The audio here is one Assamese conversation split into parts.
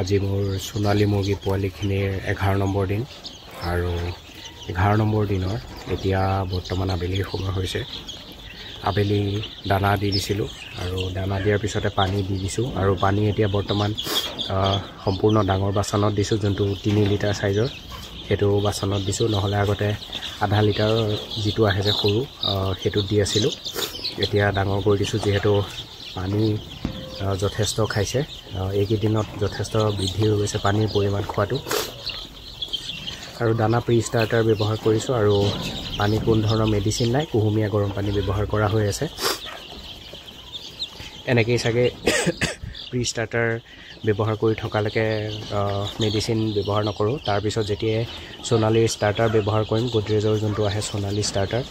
আজি মোৰ সোণালী মুৰ্গী পোৱালিখিনিৰ 11 নম্বৰ দিন আৰু 11 নম্বৰ দিনৰ এতিয়া বৰ্তমান আবেলিৰ সময় হৈছে। আবেলি দানা দি দিছিলোঁ আৰু দানা দিয়াৰ পিছতে পানী দি দিছোঁ আৰু পানী এতিয়া বৰ্তমান সম্পূৰ্ণ ডাঙৰ বাচনত দিছোঁ, যোনটো 3 লিটাৰ চাইজৰ সেইটো বাচনত দিছোঁ। নহ'লে আগতে আধা লিটাৰৰ যিটো আহে যে সৰু সেইটোত দি আছিলোঁ। এতিয়া ডাঙৰ কৰি দিছোঁ যিহেতু পানী যথেষ্ট খাইছে। এইকেইদিনত যথেষ্ট বৃদ্ধি হৈ গৈছে পানীৰ পৰিমাণ খোৱাটো। আৰু দানা প্ৰি ষ্টাৰ্টাৰ ব্যৱহাৰ কৰিছোঁ আৰু পানী কোনো ধৰণৰ মেডিচিন নাই, কুহুমীয়া গৰম পানী ব্যৱহাৰ কৰা হৈ আছে। এনেকেই চাগে প্ৰি ষ্টাৰ্টাৰ ব্যৱহাৰ কৰি থকালৈকে মেডিচিন ব্যৱহাৰ নকৰোঁ। তাৰপিছত যেতিয়াই সোণালীৰ ষ্টাৰ্টাৰ ব্যৱহাৰ কৰিম, গোদৰেজৰ যোনটো আহে সোণালী ষ্টাৰ্টাৰ,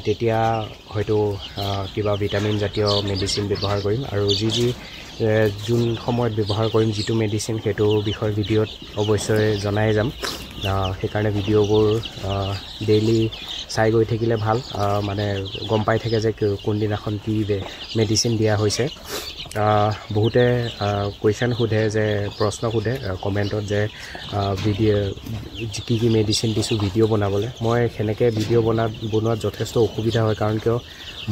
তেতিয়া হয়তো কিবা ভিটামিন জাতীয় মেডিচিন ব্যৱহাৰ কৰিম। আৰু যোন সময়ত ব্যৱহাৰ কৰিম যিটো মেডিচিন, সেইটো বিষয়ে ভিডিঅ'ত অৱশ্যই জনাই যাম। সেইকাৰণে ভিডিঅ'বোৰ ডেইলি চাই গৈ থাকিলে ভাল, মানে গম পাই থাকে যে কোনদিনাখন কি মেডিচিন দিয়া হৈছে। বহুতে কুৱেশ্যন সোধে, যে প্ৰশ্ন সোধে কমেণ্টত যে কি মেডিচিন দিছোঁ ভিডিঅ' বনাবলৈ। মই সেনেকৈ ভিডিঅ' বনোৱাত যথেষ্ট অসুবিধা হয়, কাৰণ কিয়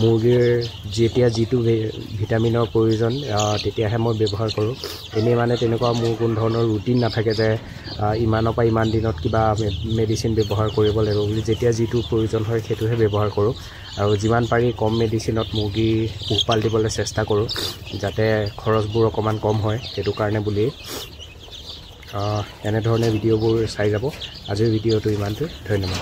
মুৰ্গীৰ যেতিয়া যিটো ভিটামিনৰ প্ৰয়োজন তেতিয়াহে মই ব্যৱহাৰ কৰোঁ। এনেই মানে তেনেকুৱা মোৰ কোনো ধৰণৰ ৰুটিন নাথাকে যে ইমানৰ পৰা ইমান দিনত কিবা মেডিচিন ব্যৱহাৰ কৰিব লাগিব বুলি। যেতিয়া যিটো প্ৰয়োজন হয় সেইটোহে ব্যৱহাৰ কৰোঁ আৰু যিমান পাৰি কম মেডিচিনত মুৰ্গী পোহপাল দিবলৈ চেষ্টা কৰোঁ, যাতে খৰচবোৰ অকণমান কম হয়। সেইটো কাৰণে বুলিয়েই এনেধৰণে ভিডিঅ'বোৰ চাই যাব। আজিৰ ভিডিঅ'টো ইমানটোৱে, ধন্যবাদ।